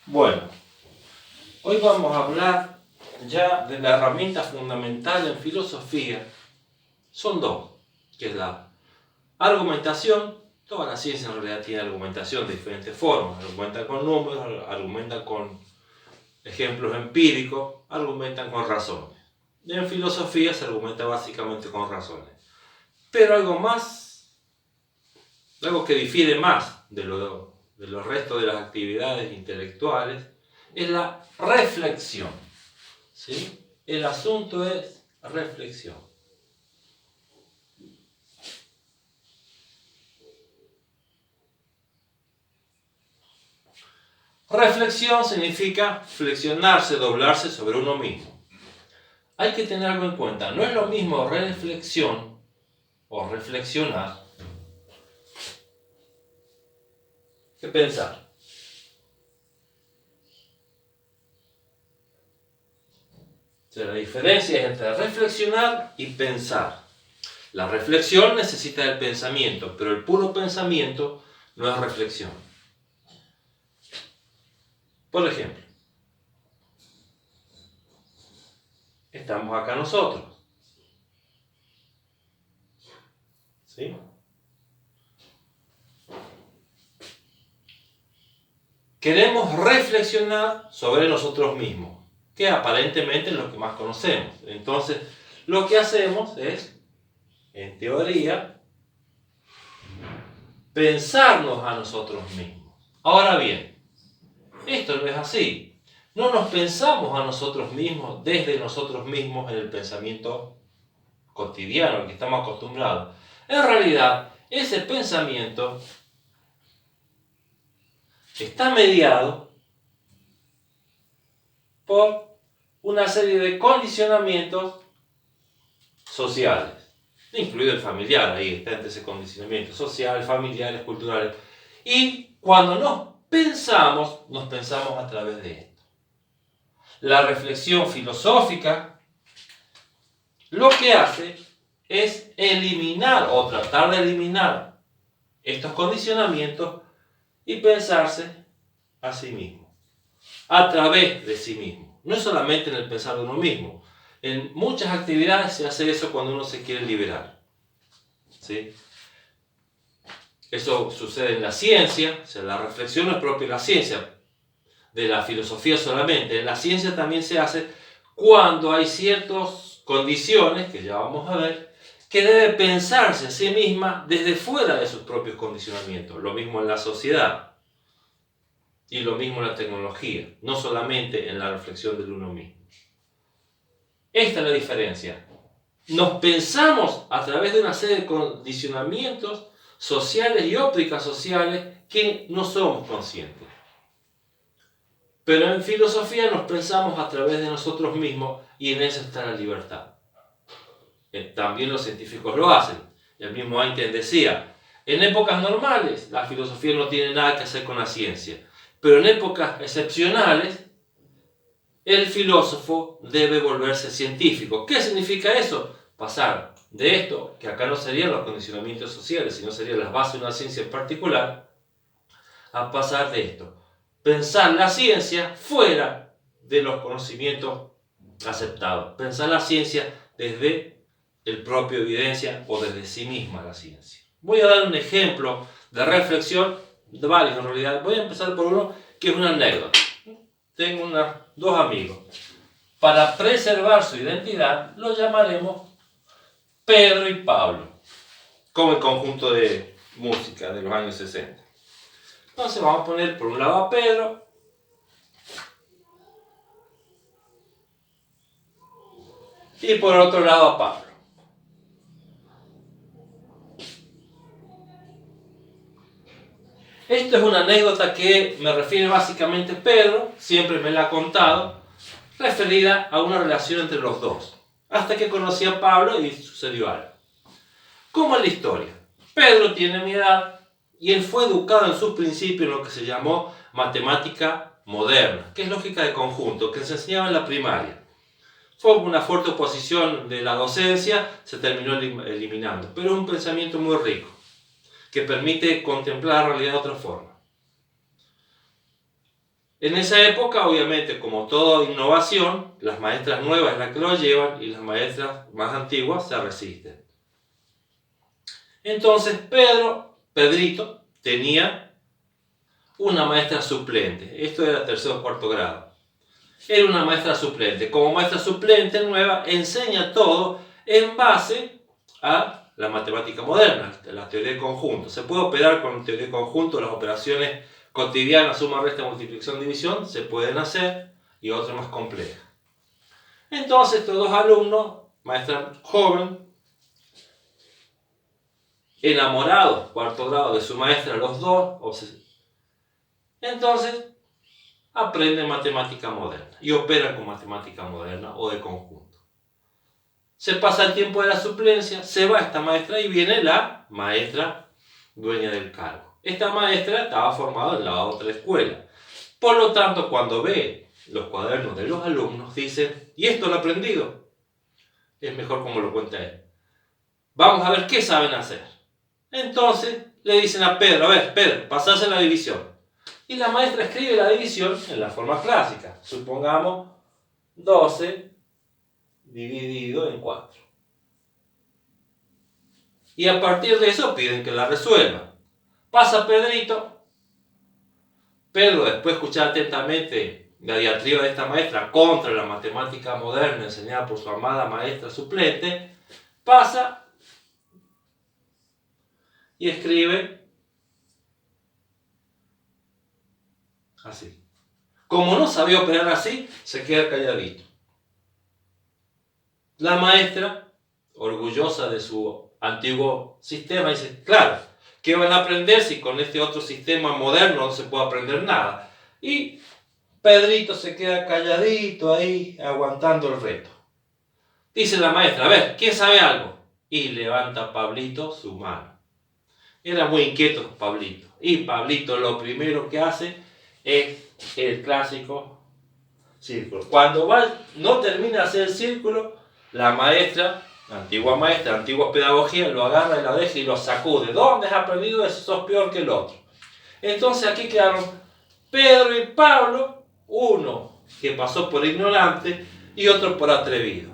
Bueno, hoy vamos a hablar ya de la herramienta fundamental en filosofía. Son dos, que es la argumentación. Toda la ciencia en realidad tiene argumentación de diferentes formas. Argumentan con números, argumentan con ejemplos empíricos, argumentan con razones. Y en filosofía se argumenta básicamente con razones. Pero algo más, algo que difiere más de los restos de las actividades intelectuales, es la reflexión. ¿Sí? El asunto es reflexión. Reflexión significa flexionarse, doblarse sobre uno mismo. Hay que tener algo en cuenta. No es lo mismo reflexión o reflexionar que pensar. O sea, la diferencia es entre reflexionar y pensar. La reflexión necesita del pensamiento, pero el puro pensamiento no es reflexión. Por ejemplo, estamos acá nosotros. ¿Sí? Queremos reflexionar sobre nosotros mismos, que aparentemente es lo que más conocemos. Entonces, lo que hacemos es, en teoría, pensarnos a nosotros mismos. Ahora bien, esto no es así. No nos pensamos a nosotros mismos desde nosotros mismos en el pensamiento cotidiano al que estamos acostumbrados. En realidad, ese pensamiento está mediado por una serie de condicionamientos sociales, incluido el familiar, ahí está entre ese condicionamiento social, familiares, culturales. Y cuando nos pensamos a través de esto. La reflexión filosófica lo que hace es eliminar o tratar de eliminar estos condicionamientos y pensarse a sí mismo, a través de sí mismo. No es solamente en el pensar de uno mismo. En muchas actividades se hace eso cuando uno se quiere liberar. ¿Sí? Eso sucede en la ciencia, o sea, la reflexión no es propia de la ciencia, de la filosofía solamente. En la ciencia también se hace cuando hay ciertas condiciones, que ya vamos a ver, que debe pensarse a sí misma desde fuera de sus propios condicionamientos. Lo mismo en la sociedad y lo mismo en la tecnología, no solamente en la reflexión del uno mismo. Esta es la diferencia. Nos pensamos a través de una serie de condicionamientos sociales y ópticas sociales que no somos conscientes. Pero en filosofía nos pensamos a través de nosotros mismos y en eso está la libertad. También los científicos lo hacen. El mismo Einstein decía, en épocas normales la filosofía no tiene nada que hacer con la ciencia, pero en épocas excepcionales el filósofo debe volverse científico. ¿Qué significa eso? Pasar de esto, que acá no serían los condicionamientos sociales, sino serían las bases de una ciencia en particular, a pasar de esto. Pensar la ciencia fuera de los conocimientos aceptados. Pensar la ciencia desde el propio evidencia o desde sí misma la ciencia. Voy a dar un ejemplo de reflexión, de varios en realidad. Voy a empezar por uno que es una anécdota. Tengo dos amigos. Para preservar su identidad, los llamaremos Pedro y Pablo, como el conjunto de música de los años 60. Entonces vamos a poner por un lado a Pedro y por otro lado a Pablo. Esto es una anécdota que me refiere básicamente a Pedro, siempre me la ha contado, referida a una relación entre los dos, hasta que conocí a Pablo y sucedió algo. ¿Cómo es la historia? Pedro tiene mi edad y él fue educado en sus principios en lo que se llamó matemática moderna, que es lógica de conjunto, que se enseñaba en la primaria. Fue una fuerte oposición de la docencia, se terminó eliminando, pero es un pensamiento muy rico, que permite contemplar la realidad de otra forma. En esa época, obviamente, como toda innovación, las maestras nuevas es las que lo llevan y las maestras más antiguas se resisten. Entonces Pedrito, tenía una maestra suplente. Esto era tercero o cuarto grado. Era una maestra suplente. Como maestra suplente nueva, enseña todo en base a la matemática moderna, la teoría de conjunto. Se puede operar con teoría de conjunto, las operaciones cotidianas, suma, resta, multiplicación, división, se pueden hacer, y otras más complejas. Entonces, estos dos alumnos, maestra joven, enamorados, cuarto grado, de su maestra, los dos, entonces aprenden matemática moderna y operan con matemática moderna o de conjunto. Se pasa el tiempo de la suplencia, se va esta maestra y viene la maestra dueña del cargo. Esta maestra estaba formada en la otra escuela. Por lo tanto, cuando ve los cuadernos de los alumnos, dice, ¿y esto lo he aprendido? Es mejor como lo cuenta él. Vamos a ver qué saben hacer. Entonces le dicen a Pedro, a ver, Pedro, pasase la división. Y la maestra escribe la división en la forma clásica. Supongamos 12 dividido en 4. Y a partir de eso piden que la resuelva. Pasa Pedrito. Pedro, después de escuchar atentamente la diatriba de esta maestra contra la matemática moderna enseñada por su amada maestra suplente, pasa y escribe así. Como no sabía operar así, se queda calladito. La maestra, orgullosa de su antiguo sistema, dice, claro, ¿qué van a aprender si con este otro sistema moderno no se puede aprender nada? Y Pedrito se queda calladito ahí, aguantando el reto. Dice la maestra, a ver, ¿quién sabe algo? Y levanta Pablito su mano. Era muy inquieto Pablito. Y Pablito lo primero que hace es el clásico círculo. Cuando no termina de hacer el círculo, la maestra, antigua pedagogía, lo agarra y lo deja y lo sacude. ¿Dónde has aprendido eso? Sos peor que el otro. Entonces aquí quedaron Pedro y Pablo, uno que pasó por ignorante y otro por atrevido.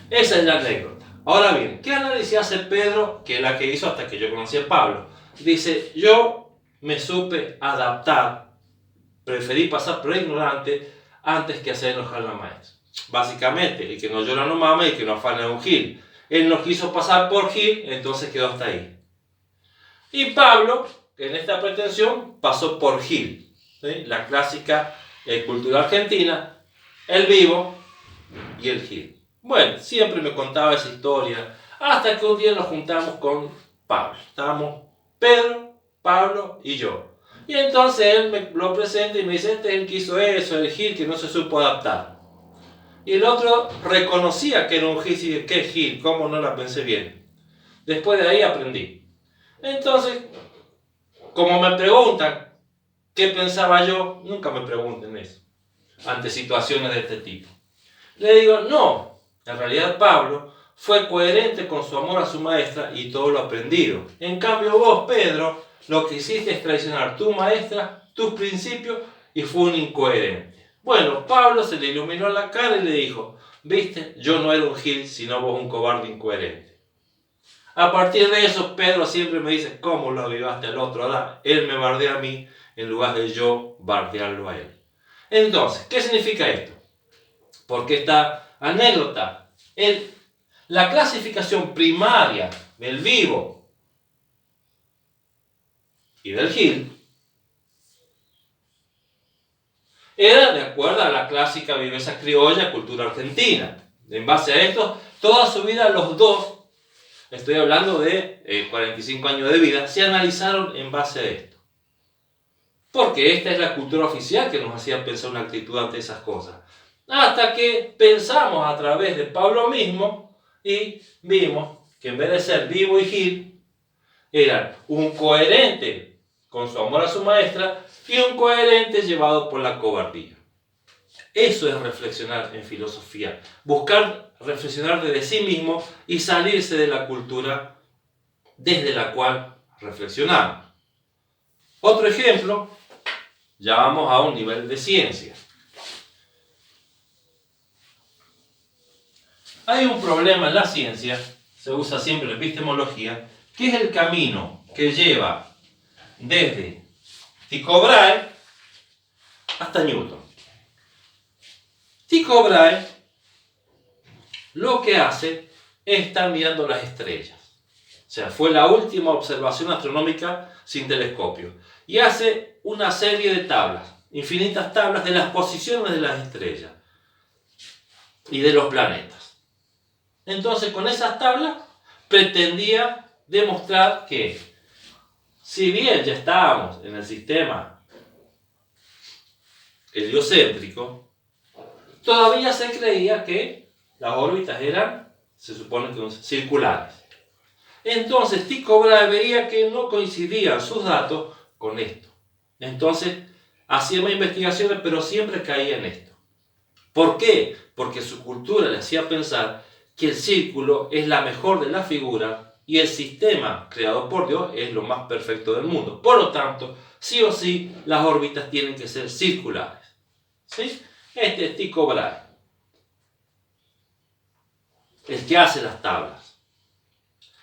Esa es la anécdota. Ahora bien, ¿qué análisis hace Pedro, que es la que hizo hasta que yo conocí a Pablo? Dice, yo me supe adaptar, preferí pasar por ignorante antes que hacer enojar a la maestra. Básicamente, el que no llora no mama y el que no afana es un gil. Él no quiso pasar por gil, entonces quedó hasta ahí. Y Pablo, que en esta pretensión, pasó por gil. ¿Sí? La clásica cultura argentina, el vivo y el gil. Bueno, siempre me contaba esa historia, hasta que un día nos juntamos con Pablo. Estábamos Pedro, Pablo y yo. Y entonces él me lo presenta y me dice, este es el que hizo eso, el gil que no se supo adaptar. Y el otro reconocía que era un gil y dije, ¿qué gil? ¿Cómo no la pensé bien? Después de ahí aprendí. Entonces, como me preguntan qué pensaba yo, nunca me pregunten eso, ante situaciones de este tipo. Le digo, no, en realidad Pablo fue coherente con su amor a su maestra y todo lo aprendido. En cambio vos, Pedro, lo que hiciste es traicionar a tu maestra, tus principios y fue un incoherente. Bueno, Pablo se le iluminó la cara y le dijo, viste, yo no era un gil, sino vos un cobarde incoherente. A partir de eso, Pedro siempre me dice, ¿cómo lo avivaste al otro? Él me bardea a mí en lugar de yo bardearlo a él. Entonces, ¿qué significa esto? Porque esta anécdota, la clasificación primaria del vivo y del gil era de acuerdo a la clásica viveza criolla, cultura argentina. En base a esto, toda su vida los dos, estoy hablando de 45 años de vida, se analizaron en base a esto. Porque esta es la cultura oficial que nos hacía pensar una actitud ante esas cosas. Hasta que pensamos a través de Pablo mismo y vimos que en vez de ser vivo y gil, era un coherente con su amor a su maestra y un coherente llevado por la cobardía. Eso es reflexionar en filosofía. Buscar reflexionar desde sí mismo y salirse de la cultura desde la cual reflexionamos. Otro ejemplo Ya vamos a un nivel de ciencia. Hay un problema en la ciencia, se usa siempre la epistemología, que es el camino que lleva desde Tycho Brahe hasta Newton. Tycho Brahe lo que hace es estar mirando las estrellas. O sea, fue la última observación astronómica sin telescopio. Y hace una serie de tablas, infinitas tablas de las posiciones de las estrellas y de los planetas. Entonces, con esas tablas pretendía demostrar que, si bien ya estábamos en el sistema heliocéntrico, todavía se creía que las órbitas eran, se supone que circulares. Entonces Tycho Brahe veía que no coincidían sus datos con esto. Entonces hacía más investigaciones, pero siempre caía en esto. ¿Por qué? Porque su cultura le hacía pensar que el círculo es la mejor de las figuras y el sistema creado por Dios es lo más perfecto del mundo. Por lo tanto, sí o sí, las órbitas tienen que ser circulares. ¿Sí? Este es Tycho Brahe, el que hace las tablas.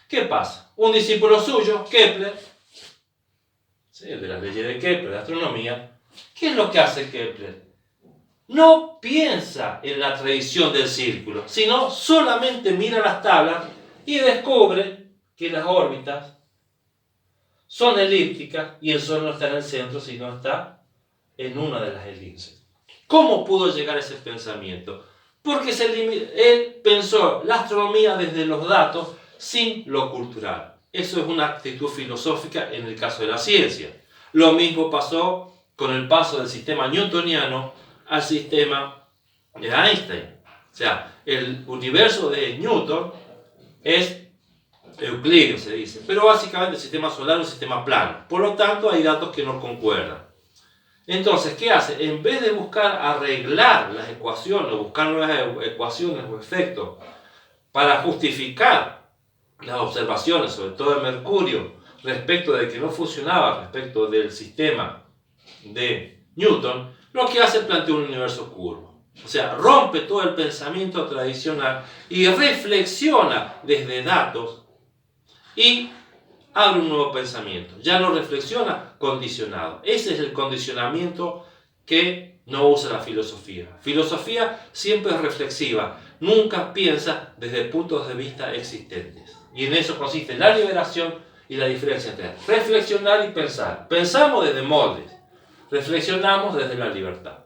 ¿Qué pasa? Un discípulo suyo, Kepler, ¿sí? El de las leyes de Kepler, de astronomía, ¿qué es lo que hace Kepler? No piensa en la tradición del círculo, sino solamente mira las tablas y descubre que las órbitas son elípticas y el Sol no está en el centro, sino está en una de las elipses. ¿Cómo pudo llegar a ese pensamiento? Porque él pensó la astronomía desde los datos sin lo cultural. Eso es una actitud filosófica en el caso de la ciencia. Lo mismo pasó con el paso del sistema newtoniano al sistema de Einstein. O sea, el universo de Newton es euclídeo, se dice, pero básicamente el sistema solar es un sistema plano. Por lo tanto, hay datos que no concuerdan. Entonces, ¿qué hace? En vez de buscar arreglar las ecuaciones, buscar nuevas ecuaciones o efectos para justificar las observaciones, sobre todo de Mercurio, respecto de que no funcionaba, respecto del sistema de Newton, lo que hace es plantear un universo curvo. O sea, rompe todo el pensamiento tradicional y reflexiona desde datos y abre un nuevo pensamiento. Ya no reflexiona condicionado. Ese es el condicionamiento que no usa la filosofía. Filosofía siempre es reflexiva, nunca piensa desde puntos de vista existentes. Y en eso consiste la liberación y la diferencia entre reflexionar y pensar. Pensamos desde moldes, reflexionamos desde la libertad.